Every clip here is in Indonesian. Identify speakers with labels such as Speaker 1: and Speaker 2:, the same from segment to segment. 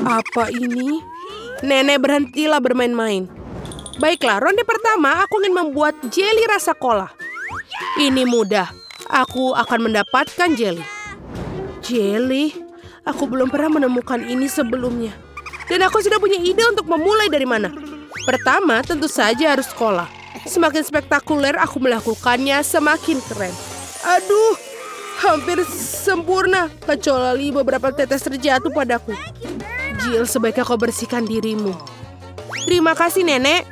Speaker 1: Apa ini? Nenek, berhentilah bermain-main. Baiklah, ronde pertama aku ingin membuat jelly rasa cola. Ini mudah. Aku akan mendapatkan jelly. Jelly? Aku belum pernah menemukan ini sebelumnya. Dan aku sudah punya ide untuk memulai dari mana. Pertama, tentu saja harus cola. Semakin spektakuler aku melakukannya, semakin keren. Aduh, hampir sempurna. Kecuali beberapa tetes terjatuh padaku. Jill, sebaiknya kau bersihkan dirimu. Terima kasih, Nenek.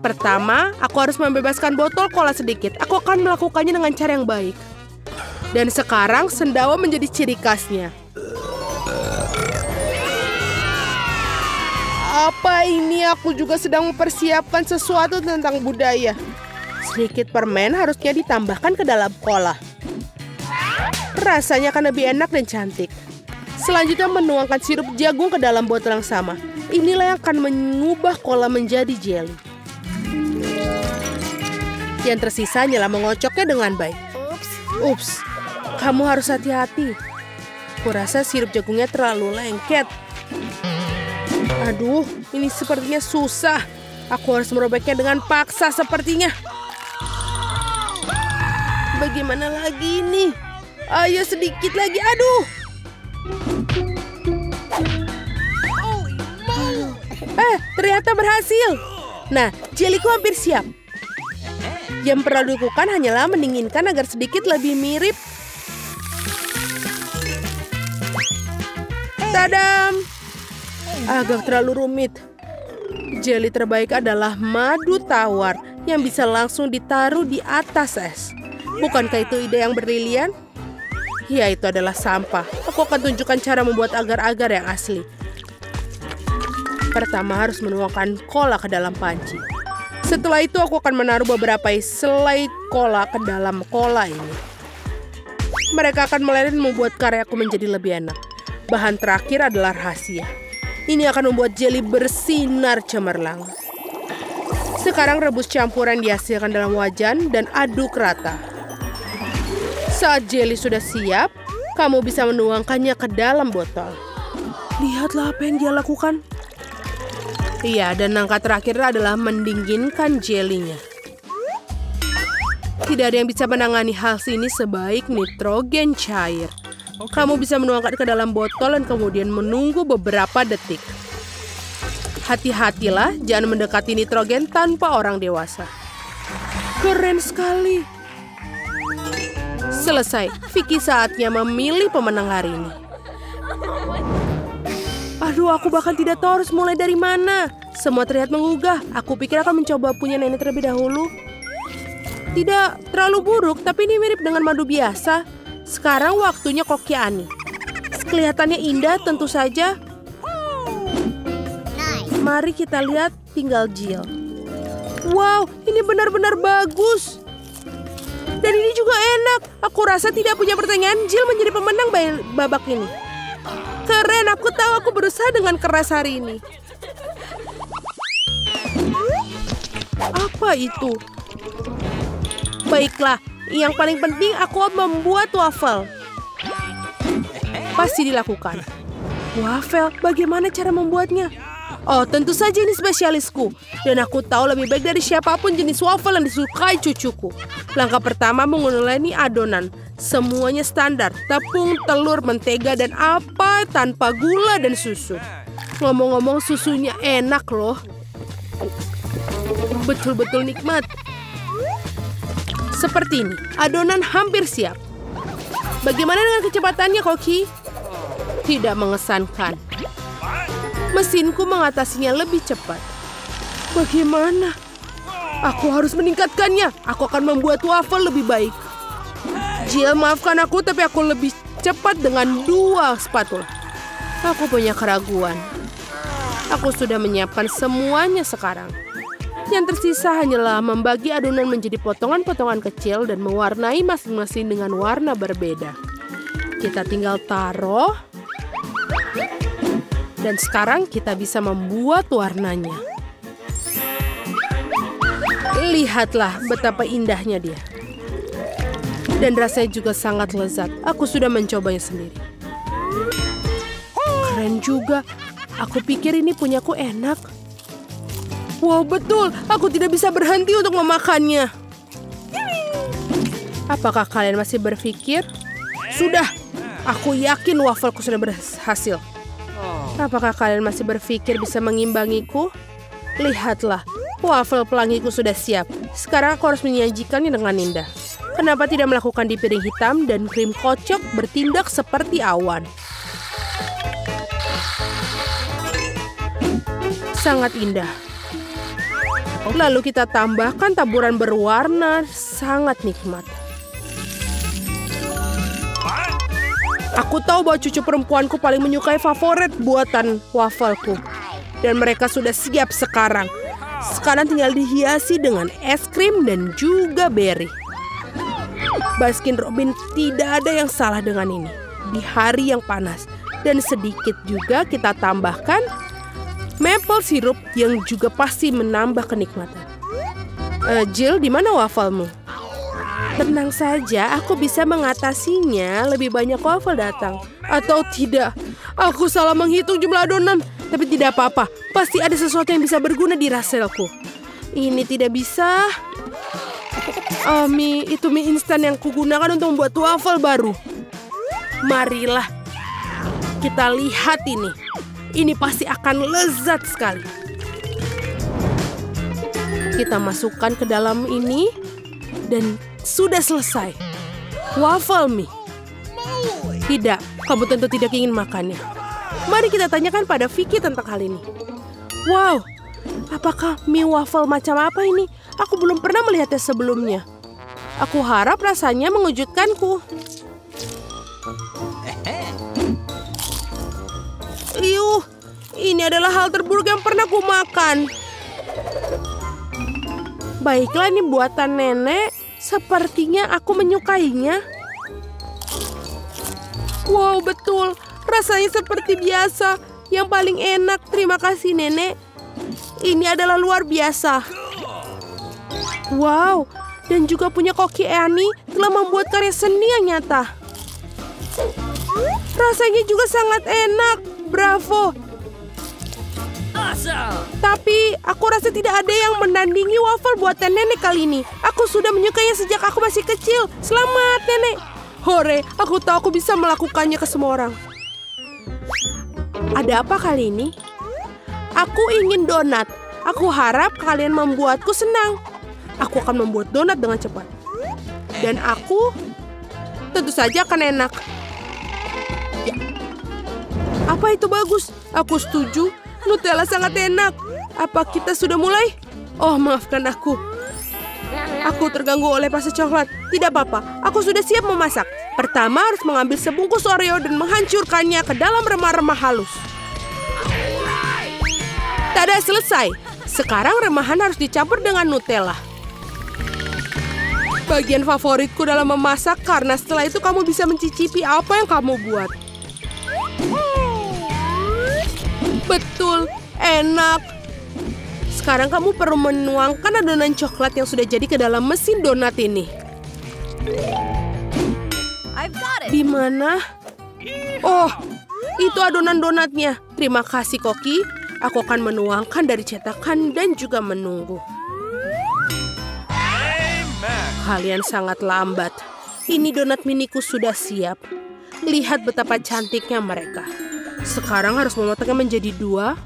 Speaker 1: Pertama, aku harus membebaskan botol cola sedikit. Aku akan melakukannya dengan cara yang baik. Dan sekarang sendawa menjadi ciri khasnya. Apa ini? Aku juga sedang mempersiapkan sesuatu tentang budaya. Sedikit permen harusnya ditambahkan ke dalam cola. Rasanya akan lebih enak dan cantik. Selanjutnya menuangkan sirup jagung ke dalam botol yang sama. Inilah yang akan mengubah cola menjadi jelly. Yang tersisa hanyalah mengocoknya dengan baik. Ups, kamu harus hati-hati. Kurasa sirup jagungnya terlalu lengket. Aduh, ini sepertinya susah. Aku harus merobeknya dengan paksa sepertinya. Bagaimana lagi ini? Ayo sedikit lagi, aduh. Ternyata berhasil. Nah, jeliku hampir siap. Yang perlu dilakukan hanyalah mendinginkan agar sedikit lebih mirip. Tadam! Agak terlalu rumit. Jeli terbaik adalah madu tawar yang bisa langsung ditaruh di atas es. Bukankah itu ide yang brilian? Ya, itu adalah sampah. Aku akan tunjukkan cara membuat agar-agar yang asli. Pertama harus menuangkan cola ke dalam panci. Setelah itu aku akan menaruh beberapa selai cola ke dalam cola ini. Mereka akan meleleh dan membuat karyaku menjadi lebih enak. Bahan terakhir adalah rahasia. Ini akan membuat jelly bersinar cemerlang. Sekarang rebus campuran dihasilkan dalam wajan dan aduk rata. Saat jelly sudah siap, kamu bisa menuangkannya ke dalam botol. Lihatlah apa yang dia lakukan. Iya, dan langkah terakhir adalah mendinginkan jelinya. Tidak ada yang bisa menangani hal ini sebaik nitrogen cair. Kamu bisa menuangkan ke dalam botol dan kemudian menunggu beberapa detik. Hati-hatilah, jangan mendekati nitrogen tanpa orang dewasa. Keren sekali. Selesai. Vicky saatnya memilih pemenang hari ini. Aduh, aku bahkan tidak tahu harus mulai dari mana. Semua terlihat menggugah. Aku pikir akan mencoba punya nenek terlebih dahulu. Tidak terlalu buruk, tapi ini mirip dengan madu biasa. Sekarang waktunya koki Ani. Kelihatannya indah tentu saja. Mari kita lihat tinggal Jill. Wow, ini benar-benar bagus. Dan ini juga enak. Aku rasa tidak punya pertanyaan, Jill menjadi pemenang babak ini. Keren, aku tahu aku berusaha dengan keras hari ini. Apa itu? Baiklah, yang paling penting aku membuat waffle. Pasti dilakukan. Waffle, bagaimana cara membuatnya? Oh, tentu saja ini spesialisku. Dan aku tahu lebih baik dari siapapun jenis waffle yang disukai cucuku. Langkah pertama menguleni adonan. Semuanya standar, tepung, telur, mentega, dan apa tanpa gula dan susu. Ngomong-ngomong, susunya enak loh. Betul-betul nikmat. Seperti ini, adonan hampir siap. Bagaimana dengan kecepatannya, Koki? Tidak mengesankan. Mesinku mengatasinya lebih cepat. Bagaimana? Aku harus meningkatkannya. Aku akan membuat waffle lebih baik. Jill, maafkan aku, tapi aku lebih cepat dengan 2 spatula. Aku punya keraguan. Aku sudah menyiapkan semuanya sekarang. Yang tersisa hanyalah membagi adonan menjadi potongan-potongan kecil dan mewarnai masing-masing dengan warna berbeda. Kita tinggal taruh. Dan sekarang kita bisa membuat warnanya. Lihatlah betapa indahnya dia. Dan rasanya juga sangat lezat. Aku sudah mencobanya sendiri. Keren juga. Aku pikir ini punyaku enak. Wow, betul. Aku tidak bisa berhenti untuk memakannya. Apakah kalian masih berpikir? Sudah. Aku yakin wafelku sudah berhasil. Apakah kalian masih berpikir bisa mengimbangiku? Lihatlah. Wafel pelangiku sudah siap. Sekarang aku harus menyajikannya dengan indah. Kenapa tidak melakukan di piring hitam dan krim kocok bertindak seperti awan? Sangat indah. Lalu kita tambahkan taburan berwarna, sangat nikmat. Aku tahu bahwa cucu perempuanku paling menyukai favorit buatan wafelku. Dan mereka sudah siap sekarang. Sekarang tinggal dihiasi dengan es krim dan juga beri. Baskin Robbins tidak ada yang salah dengan ini. Di hari yang panas. Dan sedikit juga kita tambahkan maple syrup yang juga pasti menambah kenikmatan. Jill, di mana wafelmu? Tenang saja, aku bisa mengatasinya. Lebih banyak wafel datang. Atau tidak, aku salah menghitung jumlah adonan. Tapi tidak apa-apa, pasti ada sesuatu yang bisa berguna di raselku. Ini tidak bisa. Itu mie instan yang kugunakan untuk membuat wafel baru. Marilah kita lihat ini. Ini pasti akan lezat sekali. Kita masukkan ke dalam ini. Dan sudah selesai. Waffle mie. Tidak, kamu tentu tidak ingin makannya. Mari kita tanyakan pada Vicky tentang hal ini. Wow, apakah mie waffle macam apa ini? Aku belum pernah melihatnya sebelumnya. Aku harap rasanya mengejutkanku. Ini adalah hal terburuk yang pernah ku makan. Baiklah, ini buatan nenek. Sepertinya aku menyukainya. Wow, betul. Rasanya seperti biasa. Yang paling enak. Terima kasih, nenek. Ini adalah luar biasa. Wow, dan juga punya Koki Annie telah membuat karya seni yang nyata. Rasanya juga sangat enak. Bravo. Tapi aku rasa tidak ada yang menandingi waffle buatan nenek kali ini. Aku sudah menyukainya sejak aku masih kecil. Selamat, nenek. Hore, aku tahu aku bisa melakukannya ke semua orang. Ada apa kali ini? Aku ingin donat. Aku harap kalian membuatku senang. Aku akan membuat donat dengan cepat. Dan aku tentu saja akan enak. Ya. Apa itu bagus? Aku setuju. Nutella sangat enak. Apa kita sudah mulai? Oh, maafkan aku. Aku terganggu oleh pasta coklat. Tidak apa-apa, aku sudah siap memasak. Pertama harus mengambil sebungkus Oreo dan menghancurkannya ke dalam remah-remah halus. Tada, selesai. Sekarang remahan harus dicampur dengan Nutella. Bagian favoritku dalam memasak karena setelah itu kamu bisa mencicipi apa yang kamu buat. Betul, enak. Sekarang kamu perlu menuangkan adonan coklat yang sudah jadi ke dalam mesin donat ini. Di mana? Oh, itu adonan donatnya. Terima kasih, Koki. Aku akan menuangkan dari cetakan dan juga menunggu. Kalian sangat lambat. Ini donat miniku sudah siap. Lihat betapa cantiknya mereka. Sekarang harus memotongnya menjadi 2.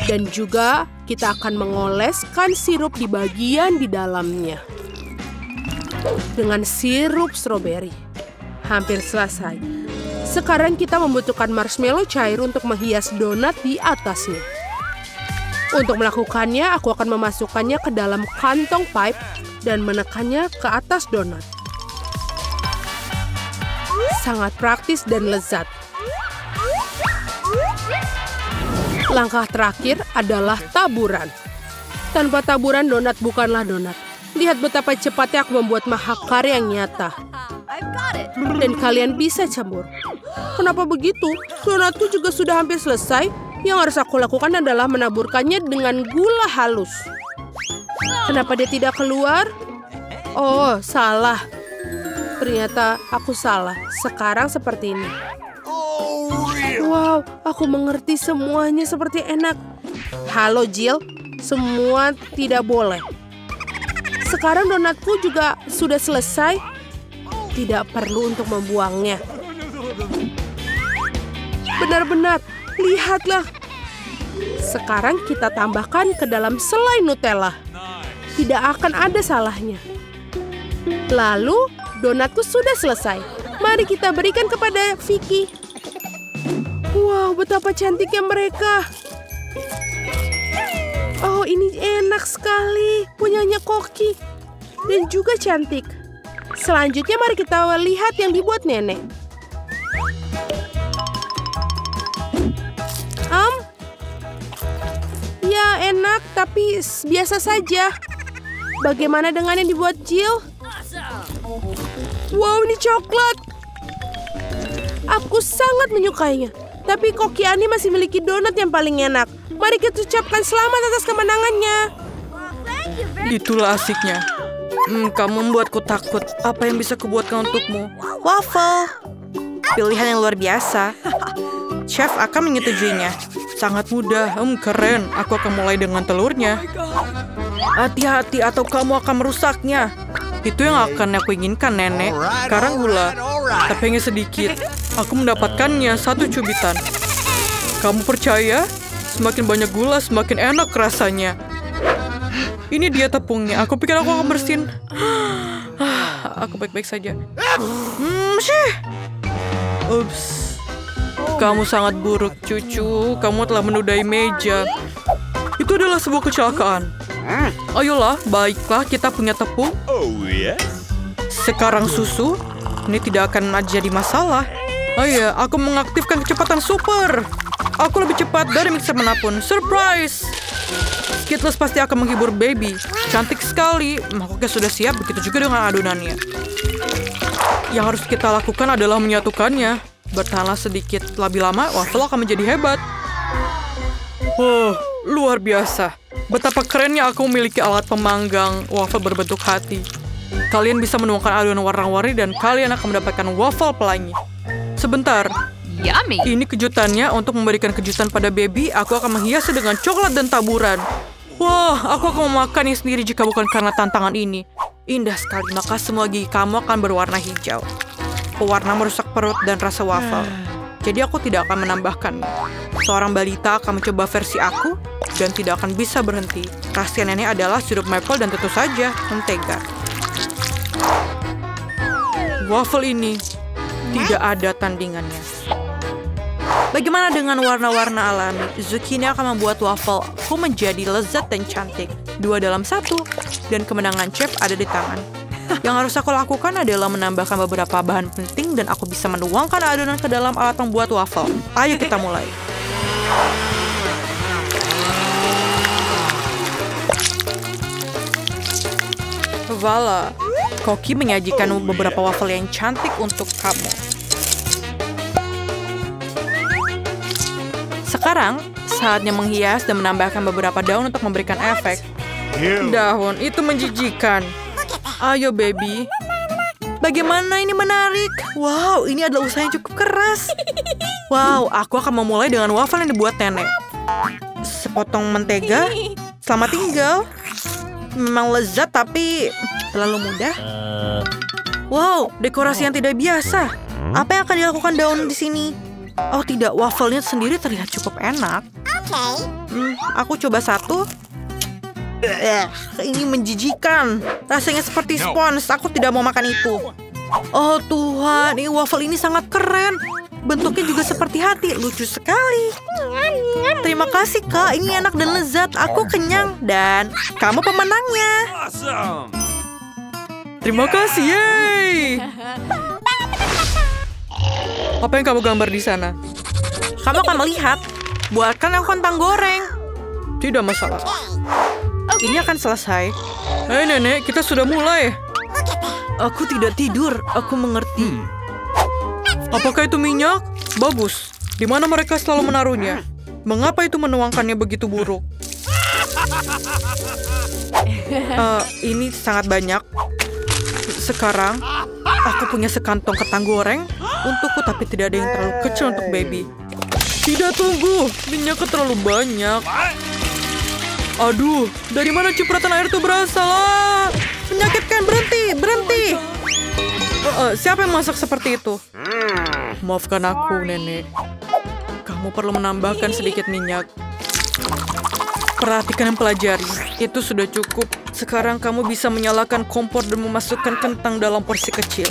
Speaker 1: Dan juga kita akan mengoleskan sirup di bagian di dalamnya. Dengan sirup stroberi. Hampir selesai. Sekarang kita membutuhkan marshmallow cair untuk menghias donat di atasnya. Untuk melakukannya, aku akan memasukkannya ke dalam kantong pipe dan menekannya ke atas donat. Sangat praktis dan lezat. Langkah terakhir adalah taburan. Tanpa taburan, donat bukanlah donat. Lihat betapa cepatnya aku membuat mahakarya yang nyata. Dan kalian bisa campur. Kenapa begitu? Donatku juga sudah hampir selesai. Yang harus aku lakukan adalah menaburkannya dengan gula halus. Kenapa dia tidak keluar? Oh, salah. Ternyata aku salah. Sekarang seperti ini. Wow, aku mengerti semuanya seperti enak. Halo Jill, semua tidak boleh. Sekarang donatku juga sudah selesai. Tidak perlu untuk membuangnya. Benar-benar, lihatlah. Sekarang kita tambahkan ke dalam selai Nutella. Tidak akan ada salahnya. Lalu, donatku sudah selesai. Mari kita berikan kepada Vicky. Wow, betapa cantiknya mereka. Oh, ini enak sekali. Punyanya Koki. Dan juga cantik. Selanjutnya mari kita lihat yang dibuat nenek. Ya, enak, tapi biasa saja. Bagaimana dengan yang dibuat Jill? Wow, ini coklat. Aku sangat menyukainya. Tapi Koki Ani masih memiliki donat yang paling enak. Mari kita ucapkan selamat atas kemenangannya.
Speaker 2: Itulah asiknya. Kamu membuatku takut. Apa yang bisa kubuatkan untukmu? Waffle. Pilihan yang luar biasa. Chef akan menyetujuinya. Sangat mudah. Keren. Aku akan mulai dengan telurnya. Hati-hati atau kamu akan merusaknya. Itu yang akan aku inginkan, Nenek. Sekarang gula. Tapi hanya sedikit. Aku mendapatkannya 1 cubitan. Kamu percaya? Semakin banyak gula, semakin enak rasanya. Ini dia tepungnya. Aku pikir aku akan bersin. Aku baik-baik saja. Ups. Kamu sangat buruk, cucu. Kamu telah menodai meja. Itu adalah sebuah kecelakaan. Ayolah, baiklah, kita punya tepung. Sekarang susu. Ini tidak akan jadi masalah. Oh iya, aku mengaktifkan kecepatan super. Aku lebih cepat dari mixer manapun. Surprise! Skittles pasti akan menghibur baby. Cantik sekali. Mangkoknya sudah siap, begitu juga dengan adonannya. Yang harus kita lakukan adalah menyatukannya. Bertahanlah sedikit. Lebih lama, waffle akan menjadi hebat. Wow, luar biasa. Betapa kerennya aku memiliki alat pemanggang waffle berbentuk hati. Kalian bisa menuangkan adonan warna-warni dan kalian akan mendapatkan waffle pelangi. Sebentar.
Speaker 3: Yummy.
Speaker 2: Ini kejutannya. Untuk memberikan kejutan pada baby, aku akan menghiasnya dengan coklat dan taburan. Wah, aku akan memakannya sendiri jika bukan karena tantangan ini. Indah sekali, maka semua gigi kamu akan berwarna hijau. Pewarna merusak perut dan rasa waffle. Jadi aku tidak akan menambahkannya. Seorang balita akan mencoba versi aku dan tidak akan bisa berhenti. Rahasia nenek adalah sirup maple dan tentu saja mentega. Waffle ini tidak ada tandingannya. Bagaimana dengan warna-warna alami? Zucchini akan membuat waffle-ku menjadi lezat dan cantik. 2 dalam 1. Dan kemenangan chef ada di tangan. Yang harus aku lakukan adalah menambahkan beberapa bahan penting dan aku bisa menuangkan adonan ke dalam alat pembuat waffle. Ayo kita mulai. Voila. Koki menyajikan beberapa waffle yang cantik untuk kamu. Sekarang, saatnya menghias dan menambahkan beberapa daun untuk memberikan efek. Daun, itu menjijikan. Ayo, baby. Bagaimana ini menarik? Wow, ini adalah usaha yang cukup keras. Wow, aku akan memulai dengan waffle yang dibuat nenek. Sepotong mentega. Selamat tinggal. Memang lezat, tapi terlalu mudah. Wow, dekorasi yang tidak biasa. Apa yang akan dilakukan daun di sini? Oh tidak, waffle-nya sendiri terlihat cukup enak. Aku coba 1. Ini menjijikan. Rasanya seperti spons. Aku tidak mau makan itu. Oh Tuhan, waffle ini sangat keren. Bentuknya juga seperti hati. Lucu sekali. Terima kasih Kak, ini enak dan lezat. Aku kenyang dan kamu pemenangnya. Terima kasih, yeay. Apa yang kamu gambar di sana? Kamu akan melihat. Buatkan aku kentang goreng. Tidak masalah. Ini akan selesai. Hei nenek, kita sudah mulai. Aku tidak tidur. Aku mengerti. Apakah itu minyak? Bagus. Di mana mereka selalu menaruhnya? Mengapa itu menuangkannya begitu buruk? Ini sangat banyak. Sekarang, aku punya sekantong kentang goreng untukku, tapi tidak ada yang terlalu kecil untuk baby. Tidak, tunggu. Minyaknya terlalu banyak. Aduh, dari mana cipratan air itu berasal? Menyakitkan, berhenti. Siapa yang masak seperti itu? Maafkan aku, Nenek. Kamu perlu menambahkan sedikit minyak. Perhatikan dan pelajari. Itu sudah cukup. Sekarang kamu bisa menyalakan kompor dan memasukkan kentang dalam porsi kecil.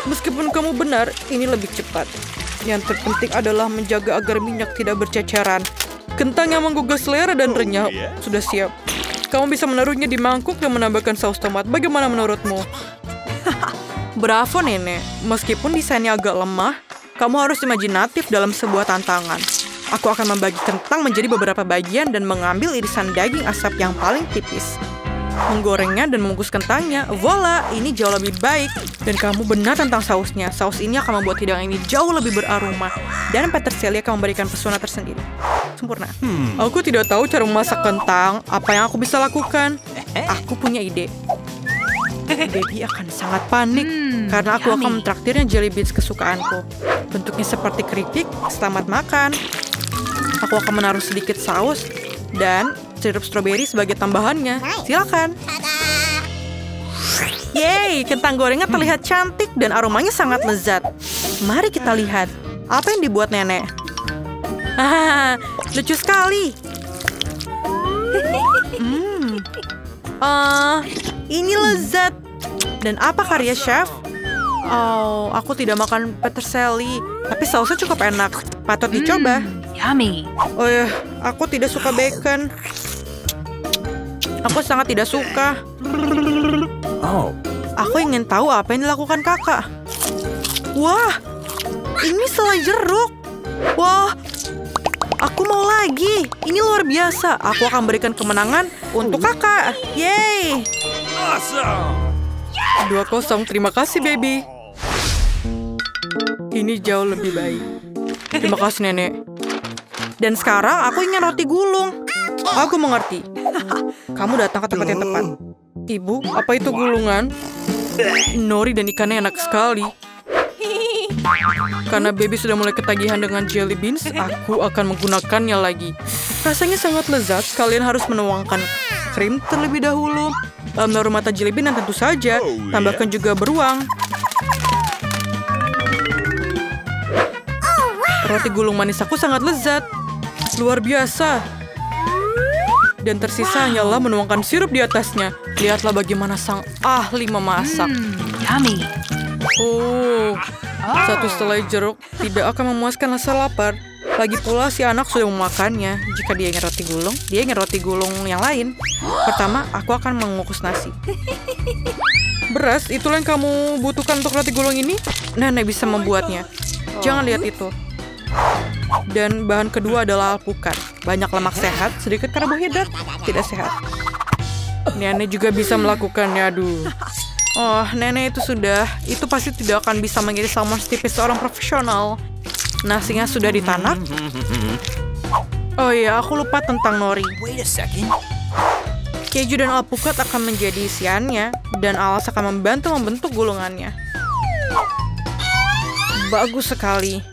Speaker 2: Meskipun kamu benar, ini lebih cepat. Yang terpenting adalah menjaga agar minyak tidak berceceran. Kentang yang menggugah selera dan renyah sudah siap. Kamu bisa menaruhnya di mangkuk dan menambahkan saus tomat. Bagaimana menurutmu? Bravo, Nenek. Meskipun desainnya agak lemah, kamu harus imajinatif dalam sebuah tantangan. Aku akan membagi kentang menjadi beberapa bagian dan mengambil irisan daging asap yang paling tipis. Menggorengnya dan membungkus kentangnya. Voila, ini jauh lebih baik. Dan kamu benar tentang sausnya. Saus ini akan membuat hidangan ini jauh lebih beraroma. Dan peterselia akan memberikan pesona tersendiri. Sempurna. Aku tidak tahu cara memasak kentang. Apa yang aku bisa lakukan? Aku punya ide. Baby akan sangat panik karena aku akan mentraktirnya jelly beans kesukaanku. Bentuknya seperti keripik. Selamat makan. Aku akan menaruh sedikit saus dan sirup stroberi sebagai tambahannya. Silakan. Yeay, kentang gorengnya terlihat cantik dan aromanya sangat lezat. Mari kita lihat apa yang dibuat Nenek. Lucu sekali. Ini lezat. Dan apa karya chef? Oh, aku tidak makan peterseli, tapi sausnya cukup enak. Patut dicoba.
Speaker 3: Yummy.
Speaker 2: Oh ya, aku tidak suka bacon. Aku sangat tidak suka. Aku ingin tahu apa yang dilakukan kakak. Wah, ini selai jeruk. Wah, aku mau lagi. Ini luar biasa. Aku akan berikan kemenangan untuk kakak. Yeay. 2-0, terima kasih, baby. Ini jauh lebih baik. Terima kasih, Nenek. Dan sekarang aku ingin roti gulung. Aku mengerti. Kamu datang ke tempat yang tepat. Ibu, apa itu gulungan? Nori dan ikannya enak sekali. Karena baby sudah mulai ketagihan dengan jelly beans, aku akan menggunakannya lagi. Rasanya sangat lezat. Kalian harus menuangkan krim terlebih dahulu. Menaruh mata jelly bean dan tentu saja tambahkan juga beruang. Roti gulung manis aku sangat lezat. Luar biasa. Dan tersisa hanyalah menuangkan sirup di atasnya. Lihatlah bagaimana sang ahli memasak.
Speaker 3: Yummy.
Speaker 2: Oh, satu selai jeruk tidak akan memuaskan rasa lapar. Lagi pula si anak sudah memakannya. Jika dia ingin roti gulung, dia ingin roti gulung yang lain. Pertama, aku akan mengukus nasi. Beras, itulah yang kamu butuhkan untuk roti gulung ini? Nenek bisa membuatnya. Jangan lihat itu. Dan bahan kedua adalah alpukat. Banyak lemak sehat, sedikit karbohidrat. Tidak sehat. Nenek juga bisa melakukannya, aduh. Oh, Nenek itu pasti tidak akan bisa mengiris salmon setipis seorang profesional. Nasinya sudah ditanak. Oh iya, aku lupa tentang nori. Keju dan alpukat akan menjadi isiannya, dan alas akan membantu membentuk gulungannya. Bagus sekali.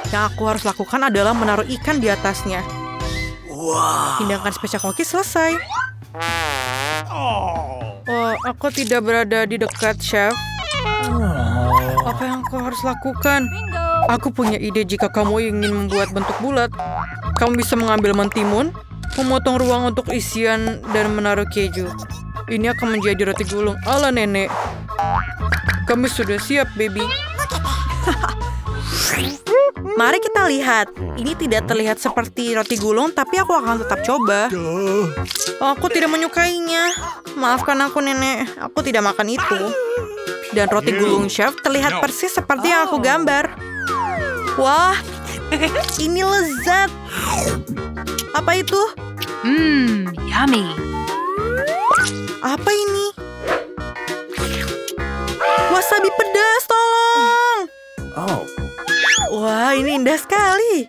Speaker 2: Yang aku harus lakukan adalah menaruh ikan di atasnya. Hidangan spesial koki selesai. Oh, aku tidak berada di dekat chef. Apa yang aku harus lakukan? Aku punya ide. Jika kamu ingin membuat bentuk bulat, kamu bisa mengambil mentimun, memotong ruang untuk isian, dan menaruh keju. Ini akan menjadi roti gulung ala Nenek. Kamu sudah siap, baby. Mari kita lihat. Ini tidak terlihat seperti roti gulung, tapi aku akan tetap coba. Oh, aku tidak menyukainya. Maafkan aku, Nenek. Aku tidak makan itu. Dan roti gulung chef terlihat persis seperti yang aku gambar. Wah, ini lezat. Apa itu?
Speaker 3: Yummy.
Speaker 2: Apa ini? Wasabi pedas, tolong. Wah, ini indah sekali.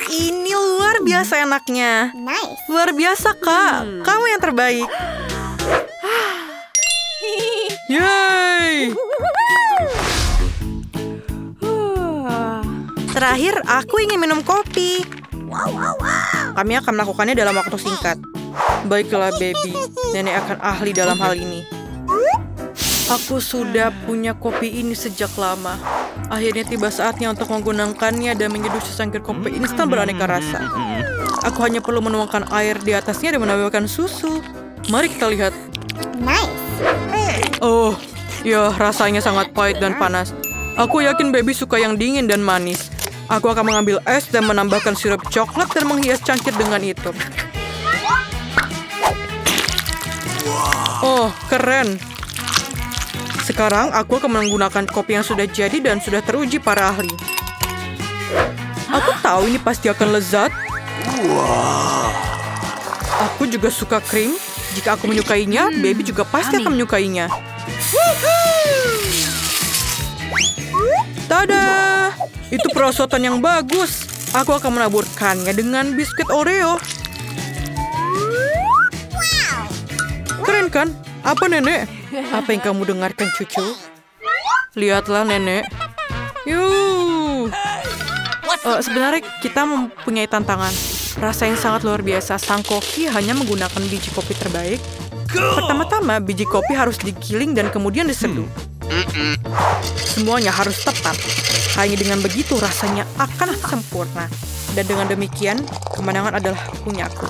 Speaker 2: Ini luar biasa enaknya. Luar biasa, Kak. Kamu yang terbaik. Yeay. Terakhir, aku ingin minum kopi. Kami akan melakukannya dalam waktu singkat. Baiklah, baby. Nenek akan ahli dalam hal ini. Aku sudah punya kopi ini sejak lama. Akhirnya tiba saatnya untuk menggunakannya dan menyeduh secangkir kopi instan beraneka rasa. Aku hanya perlu menuangkan air di atasnya dan menambahkan susu. Mari kita lihat. Oh, ya rasanya sangat pahit dan panas. Aku yakin baby suka yang dingin dan manis. Aku akan mengambil es dan menambahkan sirup coklat dan menghias cangkir dengan itu. Oh, keren. Sekarang aku akan menggunakan kopi yang sudah jadi dan sudah teruji para ahli. Aku tahu ini pasti akan lezat. Aku juga suka krim. Jika aku menyukainya, baby juga pasti akan menyukainya. Tada! Itu perosotan yang bagus. Aku akan menaburkannya dengan biskuit Oreo. Keren kan? Apa, Nenek? Apa yang kamu dengarkan, cucu? Lihatlah, Nenek. Yuh. Sebenarnya kita mempunyai tantangan. Rasa yang sangat luar biasa. Sang koki hanya menggunakan biji kopi terbaik. Pertama-tama, biji kopi harus digiling dan kemudian diseduh. Semuanya harus tepat. Hanya dengan begitu rasanya akan sempurna. Dan dengan demikian, kemenangan adalah punyaku.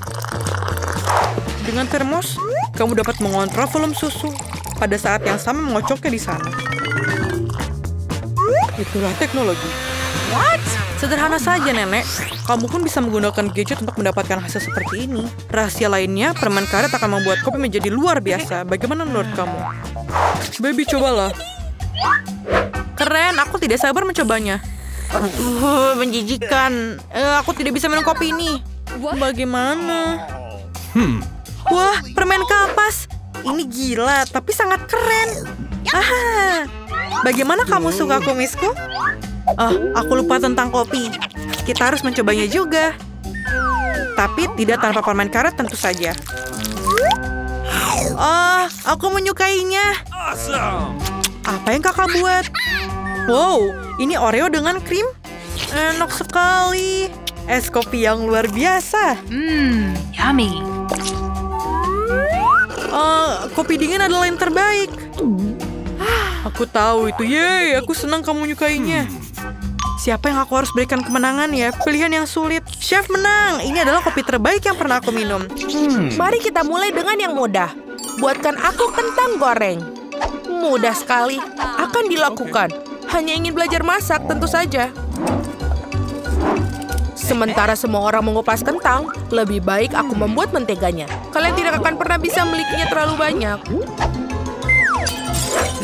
Speaker 2: Dengan termos, kamu dapat mengontrol volume susu. Pada saat yang sama mengocoknya di sana. Itulah teknologi. What? Sederhana saja, Nenek. Kamu pun bisa menggunakan gadget untuk mendapatkan hasil seperti ini. Rahasia lainnya, permen karet akan membuat kopi menjadi luar biasa. Bagaimana menurut kamu? Baby, cobalah. Keren, aku tidak sabar mencobanya. Menjijikan. Aku tidak bisa minum kopi ini. Bagaimana? Wah, permen kapas. Ini gila, tapi sangat keren. Bagaimana kamu suka kumisku? Aku lupa tentang kopi. Kita harus mencobanya juga. Tapi tidak tanpa permen karet tentu saja. Aku menyukainya. Apa yang kakak buat? Wow, ini Oreo dengan krim. Enak sekali. Es kopi yang luar biasa.
Speaker 3: Yummy.
Speaker 2: Kopi dingin adalah yang terbaik. Aku tahu itu. Yeay, aku senang kamu menyukainya. Siapa yang aku harus berikan kemenangan ya? Pilihan yang sulit. Chef menang. Ini adalah kopi terbaik yang pernah aku minum.
Speaker 1: Mari kita mulai dengan yang mudah. Buatkan aku kentang goreng. Mudah sekali. Akan dilakukan. Hanya ingin belajar masak, tentu saja. Sementara semua orang mengupas kentang, lebih baik aku membuat menteganya. Kalian tidak akan pernah bisa memilikinya terlalu banyak.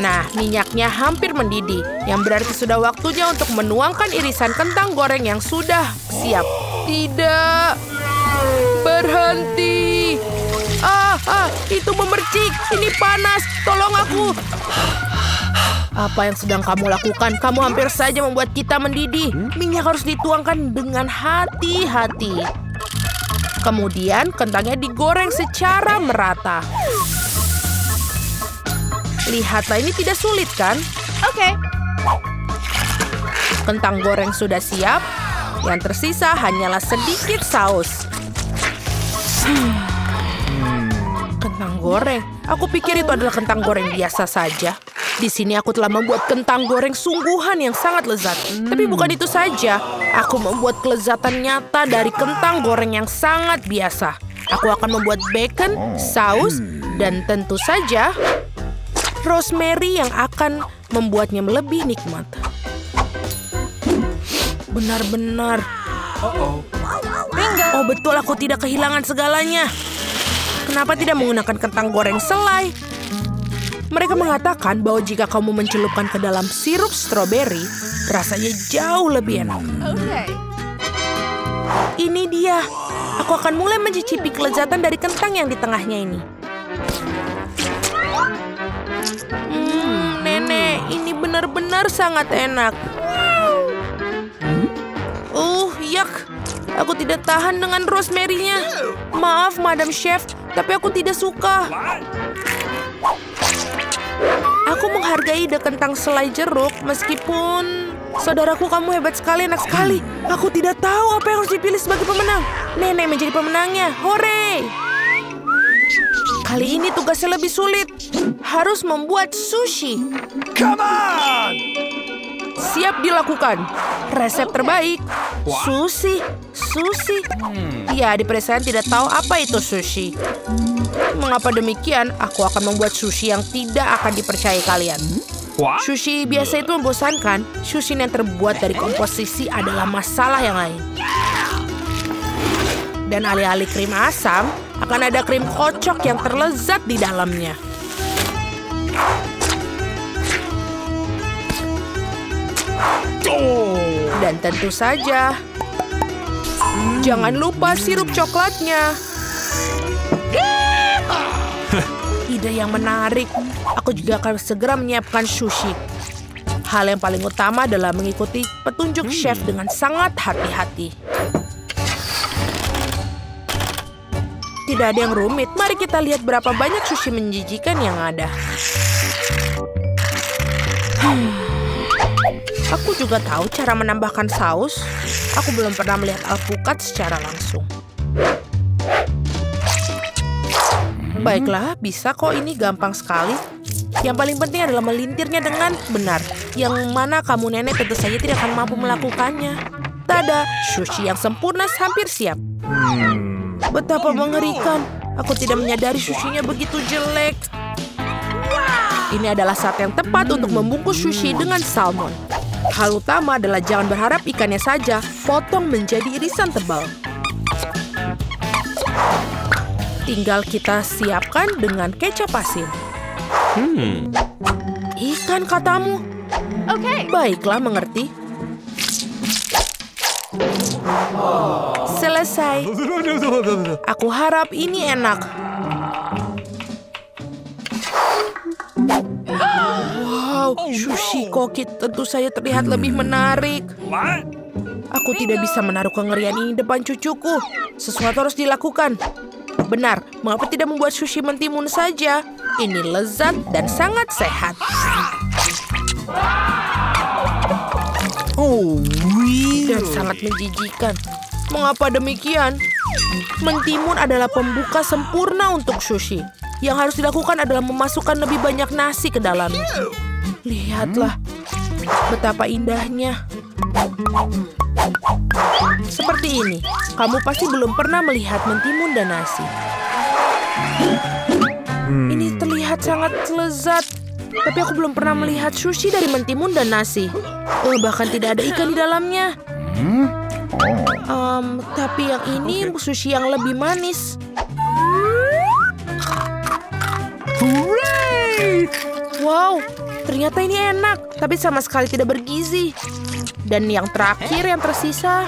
Speaker 1: Nah, minyaknya hampir mendidih, yang berarti sudah waktunya untuk menuangkan irisan kentang goreng yang sudah siap. Tidak. Berhenti. Itu memercik. Ini panas. Tolong aku. Apa yang sedang kamu lakukan? Kamu hampir saja membuat kita mendidih. Minyak harus dituangkan dengan hati-hati. Kemudian kentangnya digoreng secara merata. Lihatlah, ini tidak sulit kan? Oke. Kentang goreng sudah siap. Yang tersisa hanyalah sedikit saus. Kentang goreng. Aku pikir itu adalah kentang goreng biasa saja. Di sini aku telah membuat kentang goreng sungguhan yang sangat lezat. Tapi bukan itu saja. Aku membuat kelezatan nyata dari kentang goreng yang sangat biasa. Aku akan membuat bacon, saus, dan tentu saja rosemary yang akan membuatnya lebih nikmat. Benar-benar. Oh betul, aku tidak kehilangan segalanya. Kenapa tidak menggunakan kentang goreng selai? Mereka mengatakan bahwa jika kamu mencelupkan ke dalam sirup stroberi, rasanya jauh lebih enak. Ini dia. Aku akan mulai mencicipi kelezatan dari kentang yang di tengahnya ini. Nenek, ini benar-benar sangat enak. Yak. Aku tidak tahan dengan rosemary-nya. Maaf, Madam Chef, tapi aku tidak suka. Aku menghargai ide kentang selai jeruk meskipun Saudaraku, kamu hebat sekali, enak sekali. Aku tidak tahu apa yang harus dipilih sebagai pemenang. Nenek menjadi pemenangnya. Hore! Kali ini tugasnya lebih sulit. Harus membuat sushi.
Speaker 4: Come on!
Speaker 1: Siap dilakukan. Resep terbaik. Sushi. Ya, di pedesaan tidak tahu apa itu sushi. Mengapa demikian? Aku akan membuat sushi yang tidak akan dipercaya kalian. Sushi biasa itu membosankan. Sushi yang terbuat dari komposisi adalah masalah yang lain. Dan alih-alih krim asam, akan ada krim kocok yang terlezat di dalamnya. Dan tentu saja, jangan lupa sirup coklatnya. Ide yang menarik. Aku juga akan segera menyiapkan sushi. Hal yang paling utama adalah mengikuti petunjuk chef dengan sangat hati-hati. Tidak ada yang rumit. Mari kita lihat berapa banyak sushi menjijikan yang ada. Aku juga tahu cara menambahkan saus. Aku belum pernah melihat alpukat secara langsung. Baiklah, bisa kok, ini gampang sekali. Yang paling penting adalah melintirnya dengan benar. Yang mana kamu nenek tentu saja tidak akan mampu melakukannya. Tada, sushi yang sempurna hampir siap. Betapa mengerikan. Aku tidak menyadari sushinya begitu jelek. Ini adalah saat yang tepat untuk membungkus sushi dengan salmon. Hal utama adalah jangan berharap ikannya saja, potong menjadi irisan tebal. Tinggal kita siapkan dengan kecap asin. Ikan katamu? Oke. Baiklah, mengerti. Selesai. Aku harap ini enak. Wow, sushi koki tentu saja terlihat lebih menarik. Aku tidak bisa menaruh kengerian ini depan cucuku. Sesuatu harus dilakukan. Benar, mengapa tidak membuat sushi mentimun saja? Ini lezat dan sangat sehat. Dan sangat menjijikan. Mengapa demikian? Mentimun adalah pembuka sempurna untuk sushi. Yang harus dilakukan adalah memasukkan lebih banyak nasi ke dalamnya. Lihatlah, betapa indahnya. Seperti ini, kamu pasti belum pernah melihat mentimun dan nasi. Ini terlihat sangat lezat. Tapi aku belum pernah melihat sushi dari mentimun dan nasi. Bahkan tidak ada ikan di dalamnya. Tapi yang ini sushi yang lebih manis. Wow, ternyata ini enak. Tapi sama sekali tidak bergizi. Dan yang terakhir yang tersisa.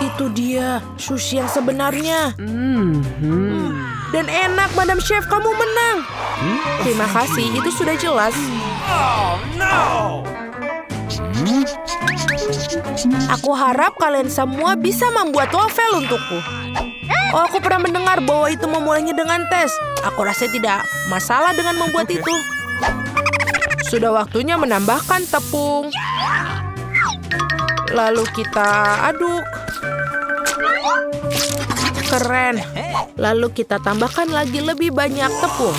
Speaker 1: Itu dia, sushi yang sebenarnya. Dan enak, Madam Chef, kamu menang. Terima kasih, itu sudah jelas. Aku harap kalian semua bisa membuat waffle untukku. Oh, aku pernah mendengar bahwa itu memulainya dengan tes. Aku rasa tidak masalah dengan membuat itu. Sudah waktunya menambahkan tepung. Lalu kita aduk. Keren. Lalu kita tambahkan lagi lebih banyak tepung.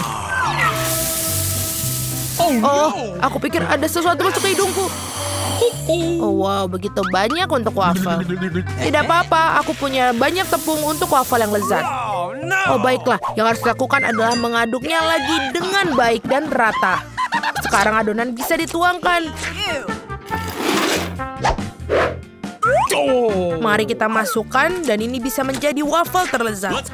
Speaker 1: Oh, aku pikir ada sesuatu masuk ke hidungku. Oh, wow, begitu banyak untuk waffle. Tidak apa-apa, aku punya banyak tepung untuk waffle yang lezat. Oh, baiklah. Yang harus dilakukan adalah mengaduknya lagi dengan baik dan rata. Sekarang adonan bisa dituangkan. Mari kita masukkan dan ini bisa menjadi waffle terlezat.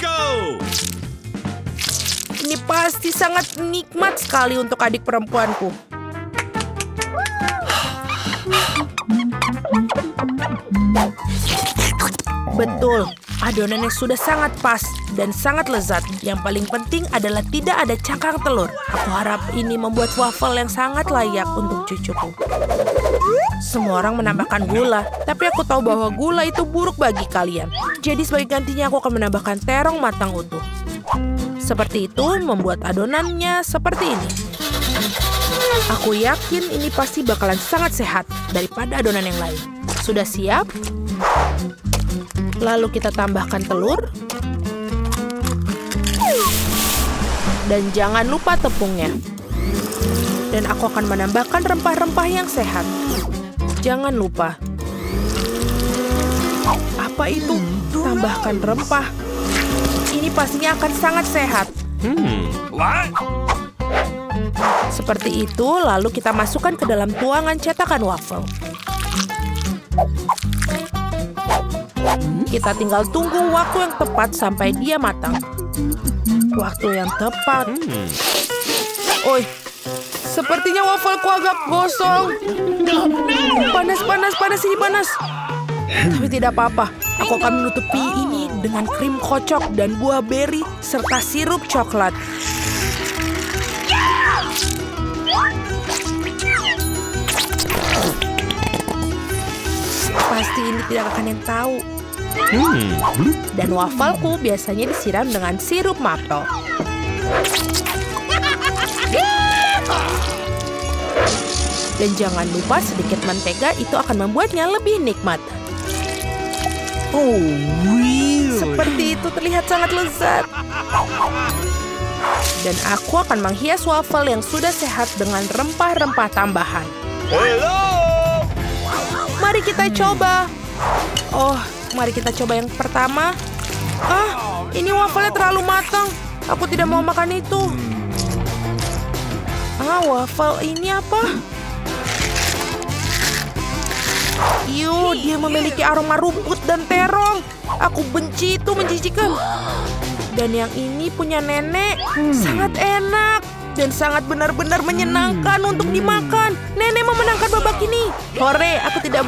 Speaker 1: Ini pasti sangat nikmat sekali untuk adik perempuanku. Betul, adonannya sudah sangat pas dan sangat lezat. Yang paling penting adalah tidak ada cangkang telur. Aku harap ini membuat waffle yang sangat layak untuk cucuku. Semua orang menambahkan gula, tapi aku tahu bahwa gula itu buruk bagi kalian. Jadi sebagai gantinya aku akan menambahkan terong matang utuh. Seperti itu, membuat adonannya seperti ini. Aku yakin ini pasti bakalan sangat sehat daripada adonan yang lain. Sudah siap? Lalu kita tambahkan telur. Dan jangan lupa tepungnya. Dan aku akan menambahkan rempah-rempah yang sehat. Jangan lupa. Apa itu? Tambahkan rempah. Ini pastinya akan sangat sehat.
Speaker 4: What?
Speaker 1: Seperti itu, lalu kita masukkan ke dalam tuangan cetakan waffle. Kita tinggal tunggu waktu yang tepat sampai dia matang. Waktu yang tepat. Oi, sepertinya wafelku agak gosong. Panas, ini panas. Tapi tidak apa-apa. Aku akan menutupi ini dengan krim kocok dan buah beri serta sirup coklat. Pasti ini tidak akan yang tahu. Dan wafelku biasanya disiram dengan sirup maple. Dan jangan lupa sedikit mentega, itu akan membuatnya lebih nikmat.
Speaker 4: Oh, really?
Speaker 1: Seperti itu, terlihat sangat lezat. Dan aku akan menghias waffle yang sudah sehat dengan rempah-rempah tambahan.
Speaker 4: Hello!
Speaker 1: Mari kita coba. Oh, mari kita coba yang pertama. Ini wafelnya terlalu matang. Aku tidak mau makan itu. Waffle ini apa? Dia memiliki aroma rumput dan terong. Aku benci itu, menjijikan. Dan yang ini punya nenek. Sangat enak. Dan sangat benar-benar menyenangkan untuk dimakan. Nenek memenangkan babak ini. Hore, aku tidak